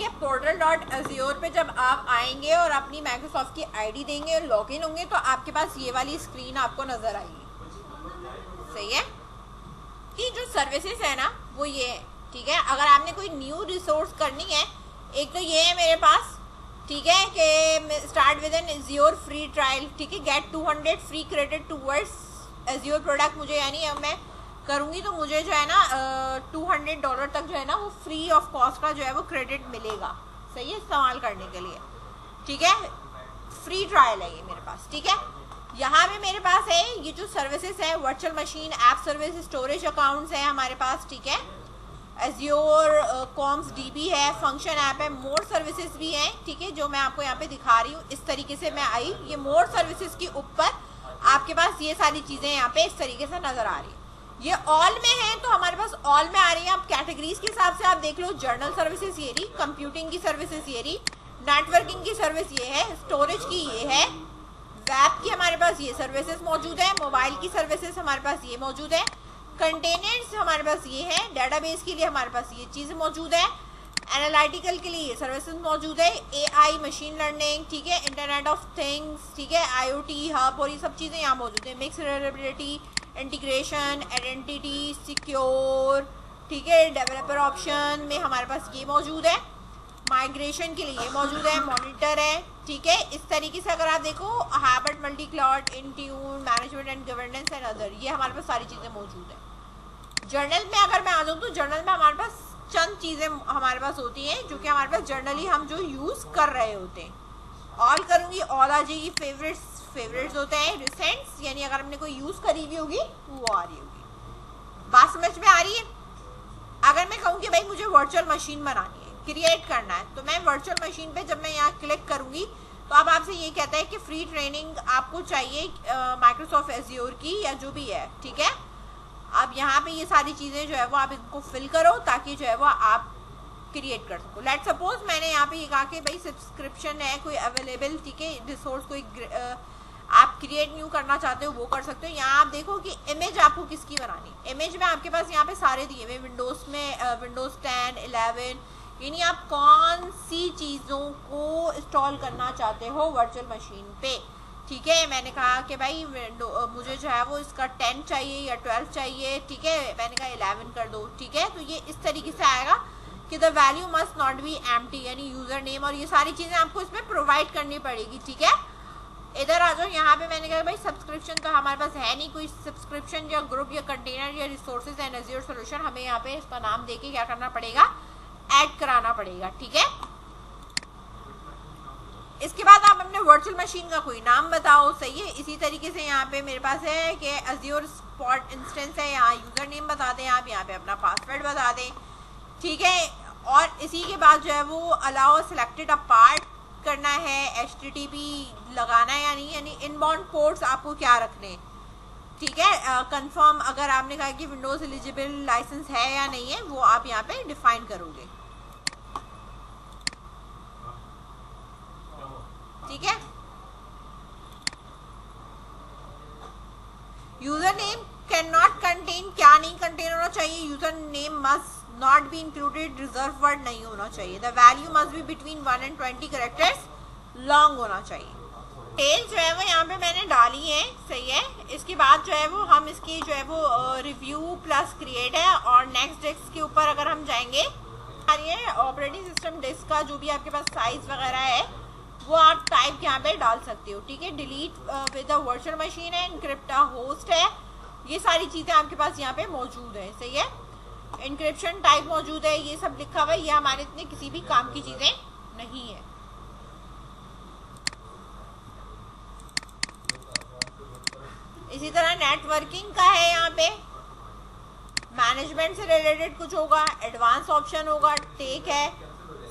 ठीक है। portal.azure पे जब आप आएंगे और अपनी माइक्रोसॉफ्ट की आईडी देंगे और लॉगिन होंगे तो आपके पास ये वाली स्क्रीन आपको नजर आएगी, सही है। कि जो सर्विसेज है ना वो ये है, ठीक है। अगर आपने कोई न्यू रिसोर्स करनी है, एक तो ये है मेरे पास, ठीक है, कि start with an Azure free trial, ठीक है, get 200 free credit towards Azure product. मुझे यानी अब मैं करूँगी तो मुझे जो है ना $200 तक जो है ना वो फ्री ऑफ कॉस्ट का जो है वो क्रेडिट मिलेगा, सही है, इस्तेमाल करने के लिए, ठीक है। फ्री ट्रायल है ये मेरे पास, ठीक है। यहाँ पे मेरे पास है ये जो सर्विसेज है, virtual machine, app service, storage accounts है हमारे पास, ठीक है। एज़्योर कॉम्स DB है, फंक्शन ऐप है, मोर सर्विसेज भी हैं, ठीक है, जो मैं आपको यहाँ पे दिखा रही हूँ। इस तरीके से मैं आई, ये मोर सर्विसेज के ऊपर आपके पास ये सारी चीज़ें यहाँ पे इस तरीके से नज़र आ रही है। ये ऑल में है तो हमारे पास ऑल में आ रही है। आप कैटेगरीज के हिसाब से आप देख लो, जर्नल सर्विसेज ये रही, कंप्यूटिंग की सर्विसेज ये रही, नेटवर्किंग की सर्विस ये है, स्टोरेज की ये है, वेब की हमारे पास ये सर्विसेज मौजूद है, मोबाइल की सर्विसेज हमारे पास ये मौजूद है, कंटेनर्स हमारे पास ये है, डेटाबेस के लिए हमारे पास ये चीज़ मौजूद है, एनालिटिकल के लिए ये सर्विसेज मौजूद है, AI, मशीन लर्निंग, ठीक है, इंटरनेट ऑफ थिंग्स, ठीक है, IoT हब और ये सब चीज़ें यहाँ मौजूद है, mix reliability, integration, identity, secure, ठीक है, डेवलपर ऑप्शन में हमारे पास ये मौजूद है, माइग्रेशन के लिए ये मौजूद है, मॉनिटर है, ठीक है। इस तरीके से अगर आप देखो, habit, multi cloud, Intune, management and governance and other, ये हमारे पास सारी चीज़ें मौजूद है। जर्नल में अगर मैं आ जाऊँ तो जर्नल में हमारे पास चंद चीज़ें हमारे पास होती हैं जो कि हमारे पास जर्नली हम जो यूज़ कर रहे होते हैं। ऑल करूँगी, ऑल आ जाएगी, फेवरेट्स होते हैं, रिसेंट्स, यानी अगर हमने कोई यूज़ करी हुई होगी वो आ रही होगी। बात समझ में आ रही है। अगर मैं कहूँ कि भाई मुझे वर्चुअल मशीन बनानी है, क्रिएट करना है, तो मैं वर्चुअल मशीन पे जब मैं यहाँ क्लिक करूँगी तो अब आपसे ये कहता है कि फ्री ट्रेनिंग आपको चाहिए माइक्रोसॉफ्ट एज़्योर की या जो भी है, ठीक है। अब यहाँ पे ये सारी चीज़ें जो है वो आप इनको फिल करो ताकि जो है वो आप क्रिएट कर सको। लेट सपोज मैंने यहाँ पे ये कहा कि भाई सब्सक्रिप्शन है कोई अवेलेबल, ठीक है, रिसोर्स कोई आप क्रिएट न्यू करना चाहते हो वो कर सकते हो। यहाँ आप देखो कि इमेज आपको किसकी बनानी, इमेज में आपके पास यहाँ पे सारे दिए हुए, विंडोज़ में विंडोज़ 10, 11, यानी आप कौन सी चीज़ों को इंस्टॉल करना चाहते हो वर्चुअल मशीन पे, ठीक है। मैंने कहा कि भाई मुझे जो है वो इसका 10 चाहिए या 12 चाहिए, ठीक है, मैंने कहा 11 कर दो, ठीक है। तो ये इस तरीके से आएगा कि the value must not be empty, यानी यूज़र नेम और ये सारी चीज़ें आपको इसमें प्रोवाइड करनी पड़ेगी, ठीक है। इधर आ जाओ, यहाँ पे मैंने कहा भाई सब्सक्रिप्शन तो हमारे पास है नहीं कोई सब्सक्रिप्शन या ग्रुप या कंटेनर या रिसोर्सेज एंड एज़्योर सॉल्यूशन, हमें यहाँ पे इसका नाम देके क्या करना पड़ेगा, ऐड कराना पड़ेगा, ठीक है। इसके बाद आप अपने वर्चुअल मशीन का कोई नाम बताओ, सही है। इसी तरीके से यहाँ पे मेरे पास है कि एज़्योर स्पॉट इंस्टेंस है, यहाँ यूज़र नेम बता दें आप, यहाँ पे अपना पासवर्ड बता दें, ठीक है। और इसी के बाद जो है वो अलाउ सिलेक्टेड अ पार्ट करना है, HTTP लगाना है यानी इनबाउंड पोर्ट्स आपको क्या रखने, ठीक है। कंफर्म अगर आपने कहा कि विंडोज़ एलिजिबल लाइसेंस है या नहीं है वो आप यहाँ पे डिफाइन करोगे, ठीक है। User name can not contain, क्या नहीं कंटेन होना चाहिए, user name must not be included, reserve word नहीं होना चाहिए, the value must be between 1 and 20 characters long होना चाहिए। टेल जो है वो यहाँ पे मैंने डाली है, सही है। इसके बाद जो है वो हम इसकी जो है वो रिव्यू प्लस क्रिएट है और नेक्स्ट डिस्क के ऊपर अगर हम जाएंगे, ये ऑपरेटिंग सिस्टम डिस्क का जो भी आपके पास साइज वगैरह है वो आप टाइप यहाँ पे डाल सकते हो, ठीक है। Delete with a virtual machine है, इनक्रिप्ट होस्ट है, ये सारी चीज़ें आपके पास यहाँ पे मौजूद है, सही है। इंक्रिप्शन टाइप मौजूद है, ये सब लिखा हुआ है, ये हमारे इतने किसी भी काम की चीज़ें नहीं है। इसी तरह नेटवर्किंग का है, यहाँ पे मैनेजमेंट से रिलेटेड कुछ होगा, एडवांस ऑप्शन होगा, टेक है,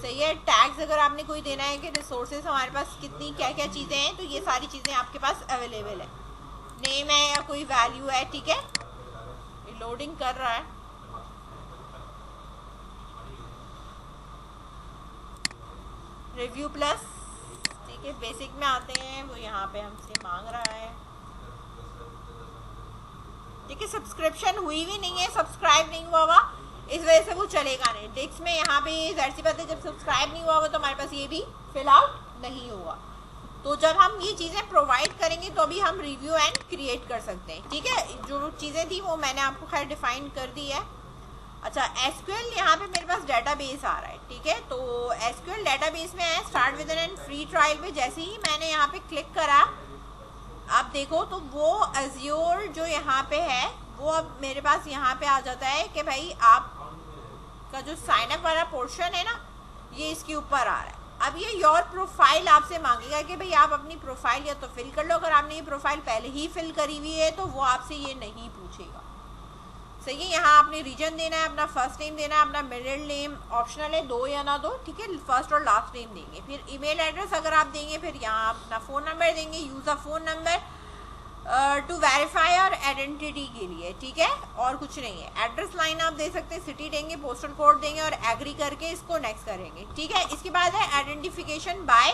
सही है। टैग्स अगर आपने कोई देना है कि रिसोर्सेज हमारे पास कितनी क्या क्या चीज़ें हैं तो ये सारी चीज़ें आपके पास अवेलेबल है। नेम है या कोई वैल्यू है, ठीक है, लोडिंग कर रहा है। रिव्यू प्लस, ठीक है, बेसिक में आते हैं, वो यहाँ पे हमसे मांग रहा है, ठीक है। सब्सक्रिप्शन हुई भी नहीं है, सब्सक्राइब नहीं हुआ हुआ, इस वजह से वो चलेगा नहीं। डिस्क में यहाँ पे ज़ाहिर सी बात है जब सब्सक्राइब नहीं हुआ होगा तो हमारे पास ये भी फिल आउट नहीं होगा। तो जब हम ये चीज़ें प्रोवाइड करेंगे तो अभी हम रिव्यू एंड क्रिएट कर सकते हैं। ठीक है, जो चीज़ें थी वो मैंने आपको खैर डिफाइन कर दी है। अच्छा, एसक्यूएल यहाँ पे मेरे पास डेटाबेस आ रहा है। ठीक है, तो एसक्यूएल डेटाबेस में है start with an free trial पे। जैसे ही मैंने यहाँ पे क्लिक करा आप देखो तो वो अज्योर जो यहाँ पे है वो अब मेरे पास यहाँ पे आ जाता है कि भाई आपका जो साइन अप वाला पोर्शन है ना ये इसके ऊपर आ रहा है। अब ये योर प्रोफाइल आपसे मांगेगा कि भाई आप अपनी प्रोफाइल या तो फिल कर लो। अगर आपने ये प्रोफाइल पहले ही फिल करी हुई है तो वो आपसे ये नहीं पूछेगा। सही है, यहाँ आपने रीजन देना है, अपना फर्स्ट नेम देना है, अपना मिडिल नेम ऑप्शनल है, दो या ना दो। ठीक है, फर्स्ट और लास्ट नेम देंगे। फिर ईमेल एड्रेस अगर आप देंगे, फिर यहाँ अपना फ़ोन नंबर देंगे, use a phone number two verify और आइडेंटिटी के लिए। ठीक है, और कुछ नहीं है। एड्रेस लाइन आप दे सकते हैं, सिटी देंगे, पोस्टल कोड देंगे और एग्री करके इसको नेक्स्ट करेंगे। ठीक है, इसके बाद है आइडेंटिफिकेशन बाय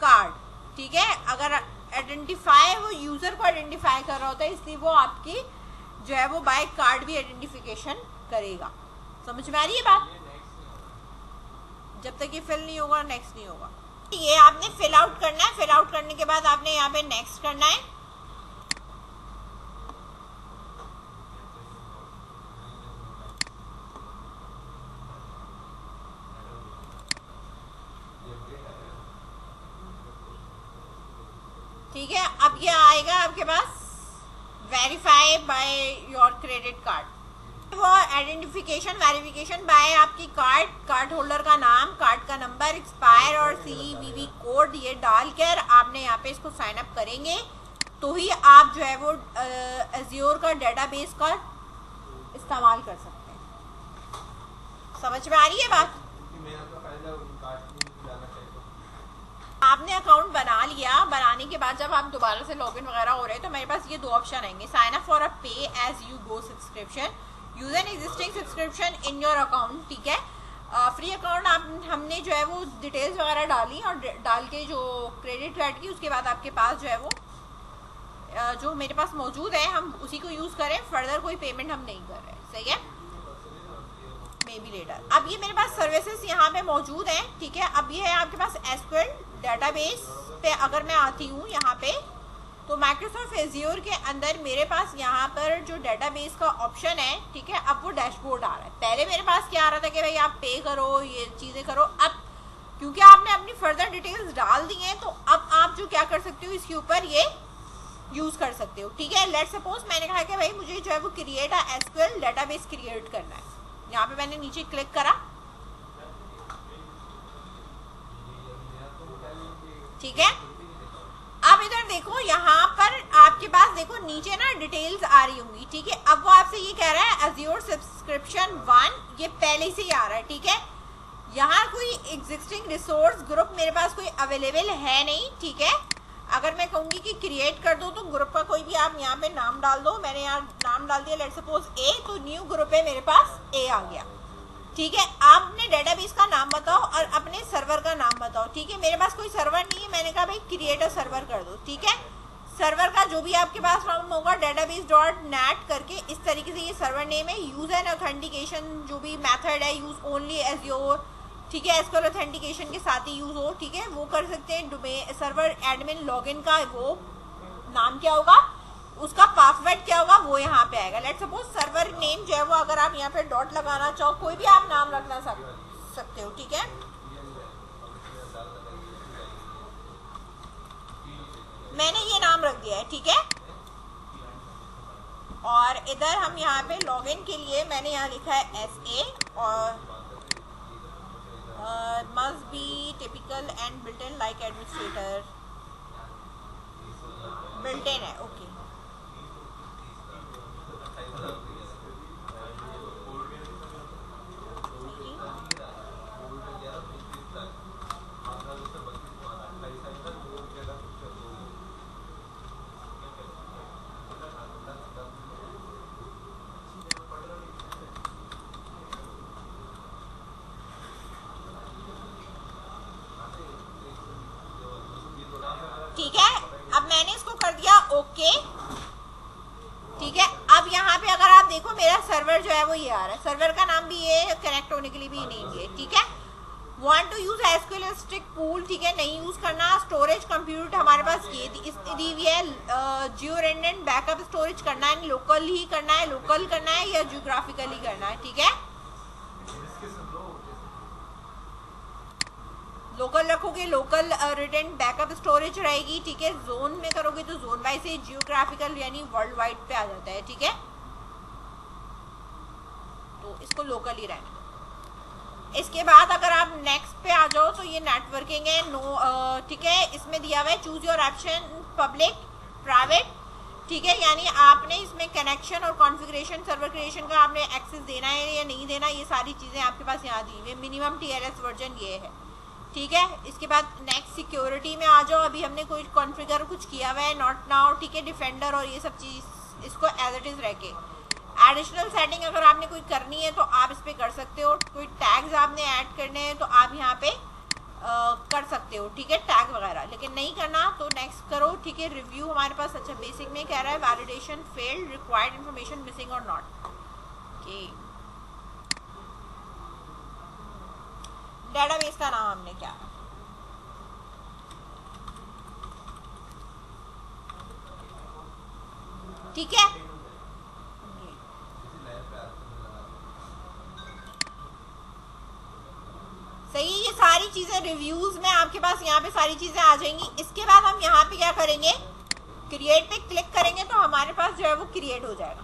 कार्ड। ठीक है, अगर आइडेंटिफाई वो यूज़र को आइडेंटिफाई कर रहा होता है इसलिए वो आपकी जो है वो बाय कार्ड भी आइडेंटिफिकेशन करेगा। समझ में आ रही है बात? जब तक ये फिल नहीं होगा नेक्स्ट नहीं होगा। ये आपने फिल आउट करना है। फिल आउट करने के बाद आपने यहाँ पे नेक्स्ट करना है। ठीक है, अब ये आएगा आपके पास verify by your credit card. वो आइडेंटिफिकेशन वेरिफिकेशन बाय आपकी कार्ड होल्डर का नाम, कार्ड का नंबर, एक्सपायर और CVV कोड ये डालकर आपने यहाँ पे इसको साइन अप करेंगे तो ही आप जो है वो अज्योर का डेटाबेस का इस्तेमाल कर सकते हैं। समझ में आ रही है बात? आपने अकाउंट बना लिया, बनाने के बाद जब आप दोबारा से लॉगिन वगैरह हो रहे हैं तो मेरे पास ये दो ऑप्शन आएंगे, sign up for a pay as you go subscription, use an existing subscription in your account. ठीक है, फ्री अकाउंट हमने जो है वो डिटेल्स वगैरह डाली और डाल के जो क्रेडिट कार्ड की उसके बाद आपके पास जो है वो जो मेरे पास मौजूद है हम उसी को यूज़ करें, फर्दर कोई पेमेंट हम नहीं कर रहे। सही है, मे बी लेटर। अब ये मेरे पास सर्विसेज यहाँ पे मौजूद हैं। ठीक है, अब ये है आपके पास एसक्यूएल डेटाबेस पे अगर मैं आती हूँ यहाँ पे तो माइक्रोसॉफ्ट एज्योर के अंदर मेरे पास यहाँ पर जो डेटाबेस का ऑप्शन है, ठीक है, अब वो डैशबोर्ड आ रहा है। पहले मेरे पास क्या आ रहा था कि भाई आप पे करो, ये चीज़ें करो। अब क्योंकि आपने अपनी फर्दर डिटेल्स डाल दी हैं तो अब आप जो क्या कर सकते हो इसके ऊपर ये यूज़ कर सकते हो। ठीक है, लेट्स सपोज मैंने कहा कि भाई मुझे जो है वो create a SQL database create करना है। यहाँ पे मैंने नीचे क्लिक करा। ठीक है, अब इधर देखो यहाँ पर आपके पास देखो नीचे ना डिटेल्स आ रही होंगी। ठीक है, अब वो आपसे ये कह रहा है अज्योर सब्सक्रिप्शन 1, ये पहले से ही आ रहा है। ठीक है, यहाँ कोई एग्जिस्टिंग रिसोर्स ग्रुप मेरे पास कोई अवेलेबल है नहीं। ठीक है, अगर मैं कहूँगी कि क्रिएट कर दो तो ग्रुप का कोई भी आप यहाँ पे नाम डाल दो। मैंने यहाँ नाम डाल दिया लेट्स सपोज ए, तो न्यू ग्रुप है मेरे पास ए आ गया। ठीक है, आप अपने डेटाबेस का नाम बताओ और अपने सर्वर का नाम बताओ। ठीक है, मेरे पास कोई सर्वर नहीं है, मैंने कहा भाई क्रिएट अ सर्वर कर दो। ठीक है, सर्वर का जो भी आपके पास नाम होगा database.net करके इस तरीके से ये सर्वर नेम है। यूज एंड ऑथेंटिकेशन जो भी मेथड है यूज ओनली एज्योर। ठीक है, एसक्यूएल ऑथेंटिकेशन के साथ ही यूज हो। ठीक है, वो कर सकते हैं। डोमेन सर्वर एडमिन लॉगिन का वो नाम क्या होगा, उसका पासवर्ड क्या होगा वो यहाँ पे आएगा। लेट्स सपोज सर्वर नेम जो है वो अगर आप यहाँ पे डॉट लगाना चाहो, कोई भी आप नाम रखना सकते हो। ठीक है, मैंने ये नाम रख दिया है। ठीक है, और इधर हम यहाँ पे लॉगिन के लिए मैंने यहाँ लिखा है SA और must be typical and built-in like administrator, built-in है। ओके, ठीक है, अब मैंने इसको कर दिया ओके। ठीक है, अब यहाँ पे अगर आप देखो मेरा सर्वर जो है वो ये आ रहा है। सर्वर का नाम काम भी ये कनेक्ट होने के लिए भी नहीं है, ठीक है। Want to use SQL stick pool, ठीक है, नहीं यूज करना। स्टोरेज कंप्यूट हमारे पास ये दी हुई है, जियो रेंडेंट बैकअप स्टोरेज करना है, लोकल ही करना है, लोकल करना है या जियोग्राफिकली करना है, ठीक है। लोकल रखोगे लोकल रिटेंट बैकअप स्टोरेज रहेगी, ठीक है। जोन में करोगे तो जोन वाइज से, जियोग्राफिकल यानी वर्ल्ड वाइड पे आ जाता है, ठीक है। तो इसको लोकल ही रहना। इसके बाद अगर आप नेक्स्ट पे आ जाओ तो ये नेटवर्किंग है, नो, ठीक है। इसमें दिया हुआ है choose your option public private, ठीक है, यानी आपने इसमें कनेक्शन और कॉन्फ़िगरेशन सर्वर क्रिएशन का आपने एक्सेस देना है या नहीं देना, ये सारी चीज़ें आपके पास यहाँ दी हुई है। मिनिमम TLS वर्जन ये है, ठीक है। इसके बाद नेक्स्ट सिक्योरिटी में आ जाओ। अभी हमने कोई कॉन्फ़िगर कुछ किया हुआ है, नॉट नाउ, ठीक है, डिफेंडर और ये सब चीज़ इसको एज इट इज़ रह के। एडिशनल सेटिंग अगर आपने कोई करनी है तो आप इस पर कर सकते हो। कोई टैग्स आपने ऐड करने हैं तो आप यहाँ पे कर सकते हो, ठीक है, टैग वगैरह। लेकिन नहीं करना तो नेक्स्ट करो, ठीक है। रिव्यू हमारे पास, अच्छा, बेसिक में कह रहा है validation failed, required information missing और नॉट, ओके। डेटाबेस का नाम हमने क्या, ठीक है। सही है, ये सारी चीजें रिव्यूज में आपके पास यहाँ पे सारी चीजें आ जाएंगी। इसके बाद हम यहाँ पे क्या करेंगे, क्रिएट पे क्लिक करेंगे तो हमारे पास जो है वो क्रिएट हो जाएगा।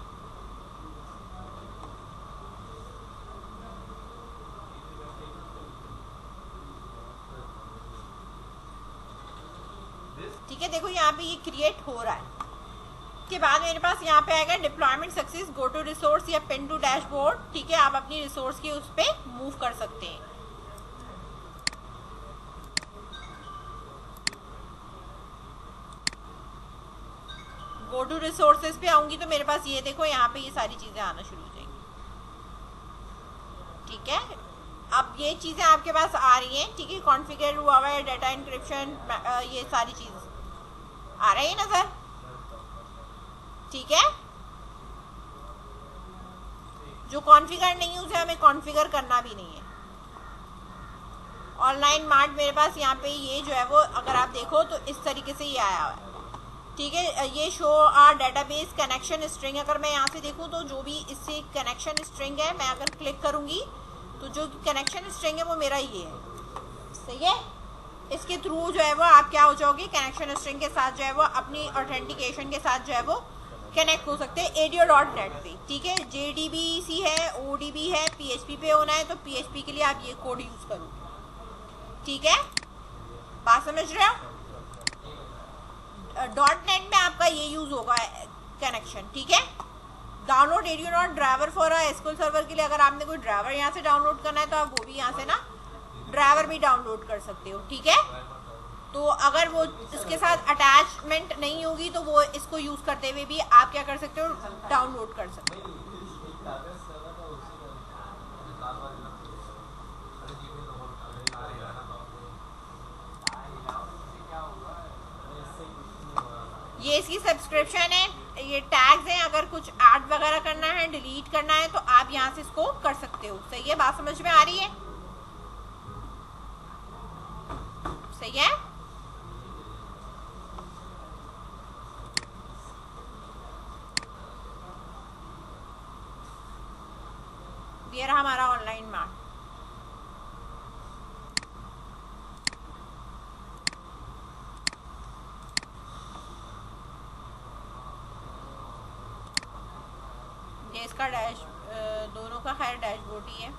ठीक है, देखो यहाँ पे ये क्रिएट हो रहा है। के बाद मेरे पास यहाँ पे आएगा deployment success, go to resource या पिन टू डैशबोर्ड, ठीक है। आप अपनी रिसोर्स की उस पे मूव कर सकते हैं। गो टू रिसोर्सेज पे आऊंगी तो मेरे पास ये देखो यहाँ पे ये सारी चीजें आना शुरू हो जाएंगी, ठीक है। अब ये चीजें आपके पास आ रही हैं, ठीक है। कॉन्फ़िगर हुआ हुआ है, डाटा इंक्रिप्शन, ये सारी चीज आ रही है नजर, ठीक है। जो कॉन्फ़िगर नहीं है उसे हमें कॉन्फ़िगर करना भी नहीं है। ऑनलाइन मार्ट मेरे पास यहाँ पे ये जो है वो अगर आप देखो तो इस तरीके से ये आया हुआ है, ठीक है। ये show our database connection string, अगर मैं यहाँ से देखूँ तो जो भी इससे कनेक्शन स्ट्रिंग है, मैं अगर क्लिक करूँगी तो जो कनेक्शन स्ट्रिंग है वो मेरा ये है, सही है। इसके थ्रू जो है वो आप क्या हो जाओगे, कनेक्शन स्ट्रिंग के साथ जो है वो अपनी ऑथेंटिकेशन के साथ जो है वो कनेक्ट हो सकते हैं ADO.NET पे, ठीक है। JDBC है, ODB है, PHP पे होना है तो PHP के लिए आप ये कोड यूज करोगे, ठीक है। बात समझ रहे हो। .NET में आपका ये यूज होगा कनेक्शन, ठीक है। Download ADO driver for SQL server के लिए अगर आपने कोई ड्राइवर यहाँ से डाउनलोड करना है तो आप वो भी यहाँ से ना ड्राइवर भी डाउनलोड कर सकते हो, ठीक है। तो अगर वो इसके साथ अटैचमेंट नहीं होगी तो वो इसको यूज करते हुए भी आप क्या कर सकते हो, डाउनलोड कर सकते हो। ये इसकी सब्सक्रिप्शन है, ये टैग्स हैं। अगर कुछ ऐड वगैरह करना है, डिलीट करना है तो आप यहाँ से इसको कर सकते हो, सही है। बात समझ में आ रही है, सही है। ये रहा हमारा ऑनलाइन मार्ट। ये इसका डैश, दोनों का खैर डैशबोर्ड ही है।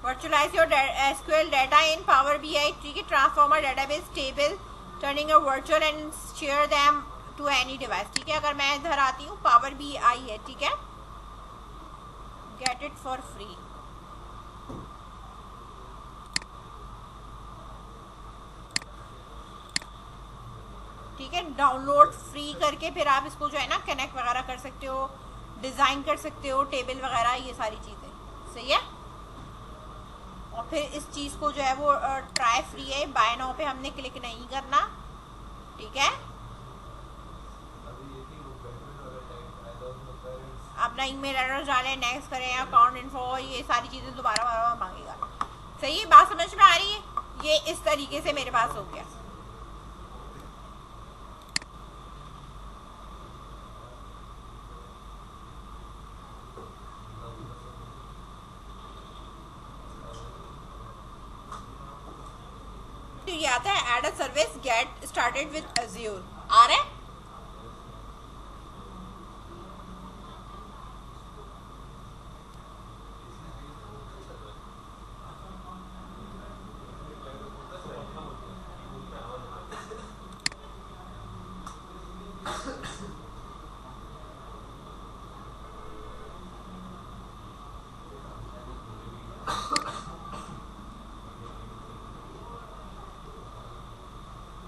Virtualize your SQL data in Power BI, ठीक है। Transformer database table, turning a virtual and share them to any device, ठीक है। अगर मैं इधर आती हूँ, Power BI है, ठीक है, गेट इट फॉर फ्री, ठीक है। डाउनलोड फ्री करके फिर आप इसको जो है ना कनेक्ट वगैरह कर सकते हो, डिज़ाइन कर सकते हो, टेबल वगैरह, ये सारी चीज़ें, सही है। और फिर इस चीज़ को जो है वो ट्राई फ्री है, बाय नाउ पे हमने क्लिक नहीं करना, ठीक है। अपना ईमेल एड्रेस डालें, नेक्स्ट करें, अकाउंट इन्फो, ये सारी चीज़ें दोबारा बार मांगेगा। सही है, बात समझ में आ रही है? ये इस तरीके से मेरे पास हो गया। तो ये आता है add a service get started with Azure, आ रहा है।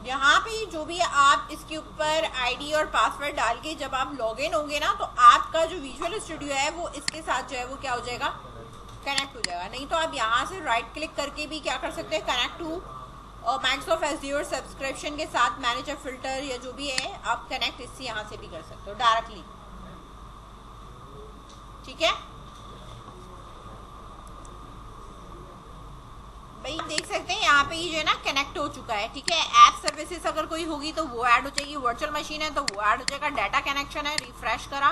यहाँ पे जो भी आप इसके ऊपर आईडी और पासवर्ड डाल के जब आप लॉगिन होंगे ना, तो आपका जो विजुअल स्टूडियो है वो इसके साथ जो है वो क्या हो जाएगा, कनेक्ट हो जाएगा। नहीं तो आप यहाँ से राइट क्लिक करके भी क्या कर सकते हैं, connect to Microsoft Azure subscription के साथ मैनेजर फिल्टर या जो भी है, आप कनेक्ट इससे यहाँ से भी कर सकते हो डायरेक्टली, ठीक है भाई। देख सकते हैं यहाँ पे ही जो है ना कनेक्ट हो चुका है, ठीक है। ऐप सर्विसेज अगर कोई होगी तो वो ऐड हो जाएगी, वर्चुअल मशीन है तो वो ऐड हो जाएगा, डाटा कनेक्शन है, रिफ्रेश करा,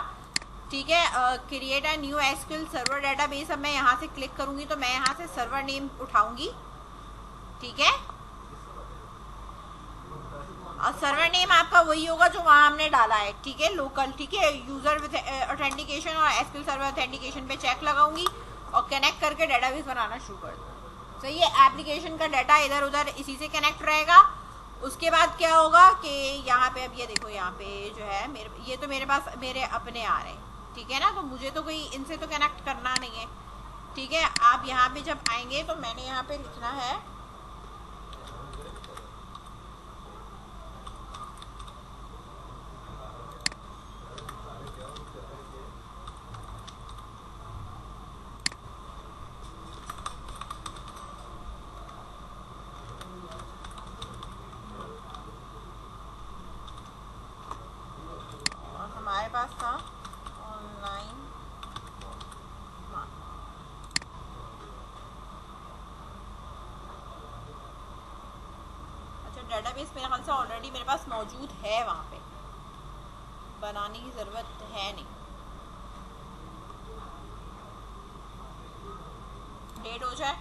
ठीक है। Create a new SQL server database, अब मैं यहाँ से क्लिक करूंगी तो मैं यहाँ से सर्वर नेम उठाऊंगी, ठीक है। और सर्वर नेम आपका वही होगा जो वहाँ हमने डाला है, ठीक है, लोकल, ठीक है। यूजर विद ऑथेंटिकेशन और एसक्यूएल सर्वर ऑथेंटिकेशन पे चेक लगाऊंगी और कनेक्ट करके डेटाबेस बनाना शुरू कर दूँ। सही है, एप्लीकेशन का डाटा इधर उधर इसी से कनेक्ट रहेगा। उसके बाद क्या होगा कि यहाँ पे अब ये देखो, यहाँ पे जो है ये तो मेरे पास मेरे अपने आ रहे हैं, ठीक है ना, तो मुझे तो कोई इनसे तो कनेक्ट करना नहीं है, ठीक है। आप यहाँ पे जब आएंगे तो मैंने यहाँ पे लिखना है हमारे पास था ऑनलाइन, अच्छा डेटाबेस मेरे ख्याल से ऑलरेडी मेरे पास मौजूद है, वहाँ पे बनाने की ज़रूरत है नहीं। डेट हो जाए